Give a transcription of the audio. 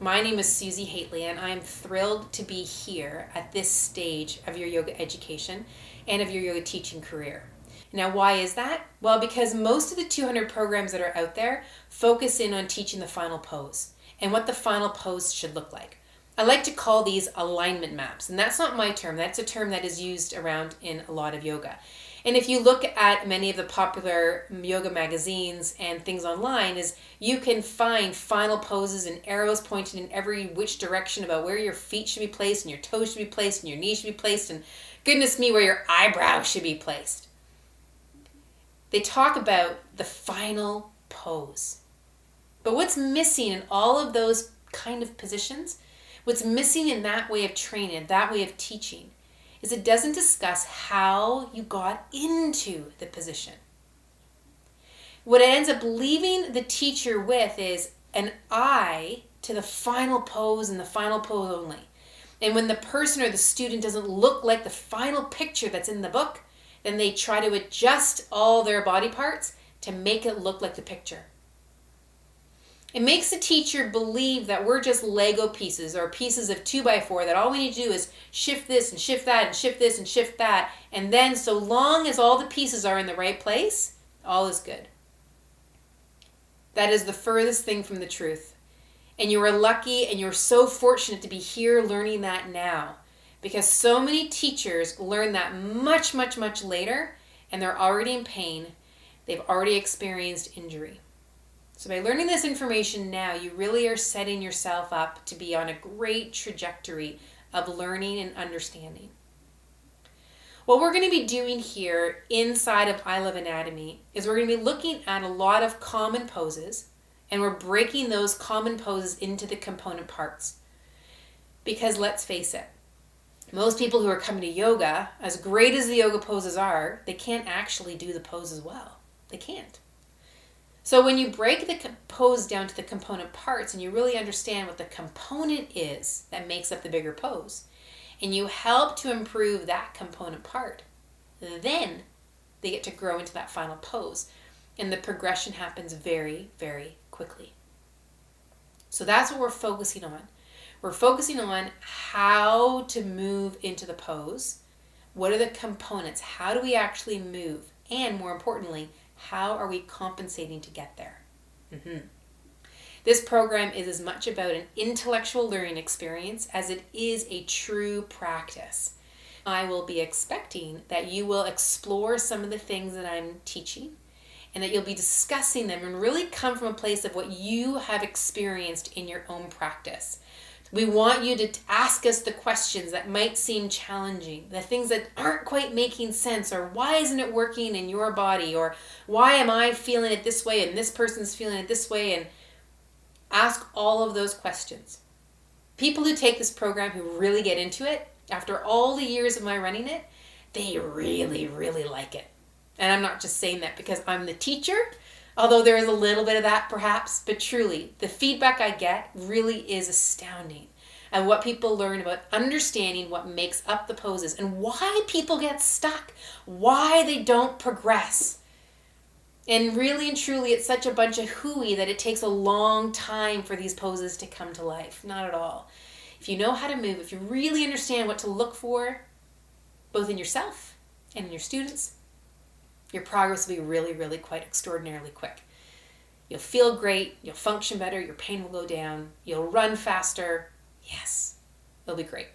My name is Susie Hately, and I'm thrilled to be here at this stage of your yoga education and of your yoga teaching career. Now, why is that? Well, because most of the 200 programs that are out there focus in on teaching the final pose and what the final pose should look like. I like to call these alignment maps, and that's not my term. That's a term that is used around in a lot of yoga. And if you look at many of the popular yoga magazines and things online, is you can find final poses and arrows pointed in every which direction about where your feet should be placed and your toes should be placed and your knees should be placed and goodness me, where your eyebrows should be placed. They talk about the final pose. But what's missing in all of those kind of positions, what's missing in that way of training, that way of teaching, is it doesn't discuss how you got into the position. What it ends up leaving the teacher with is an eye to the final pose and the final pose only. And when the person or the student doesn't look like the final picture that's in the book, then they try to adjust all their body parts to make it look like the picture. It makes the teacher believe that we're just Lego pieces or pieces of 2x4, that all we need to do is shift this and shift that and shift this and shift that. And then so long as all the pieces are in the right place, all is good. That is the furthest thing from the truth. And you are lucky and you're so fortunate to be here learning that now. Because so many teachers learn that much, much, much later, and they're already in pain. They've already experienced injury. So by learning this information now, you really are setting yourself up to be on a great trajectory of learning and understanding. What we're going to be doing here inside of I Love Anatomy is we're going to be looking at a lot of common poses, and we're breaking those common poses into the component parts. Because let's face it, most people who are coming to yoga, as great as the yoga poses are, they can't actually do the poses well. They can't. So when you break the pose down to the component parts and you really understand what the component is that makes up the bigger pose, and you help to improve that component part, then they get to grow into that final pose. And the progression happens very, very quickly. So that's what we're focusing on. We're focusing on how to move into the pose. What are the components? How do we actually move? And more importantly, how are we compensating to get there? This program is as much about an intellectual learning experience as it is a true practice. I will be expecting that you will explore some of the things that I'm teaching and that you'll be discussing them and really come from a place of what you have experienced in your own practice. We want you to ask us the questions that might seem challenging, the things that aren't quite making sense, or why isn't it working in your body, or why am I feeling it this way and this person's feeling it this way, and ask all of those questions. People who take this program, who really get into it, after all the years of my running it, they really, really like it. And I'm not just saying that because I'm the teacher, although there is a little bit of that perhaps, but truly, the feedback I get really is astounding. And what people learn about understanding what makes up the poses and why people get stuck, why they don't progress. And really and truly, it's such a bunch of hooey that it takes a long time for these poses to come to life. Not at all. If you know how to move, if you really understand what to look for, both in yourself and in your students, your progress will be really, really quite extraordinarily quick. You'll feel great, you'll function better, your pain will go down, you'll run faster. Yes, it'll be great.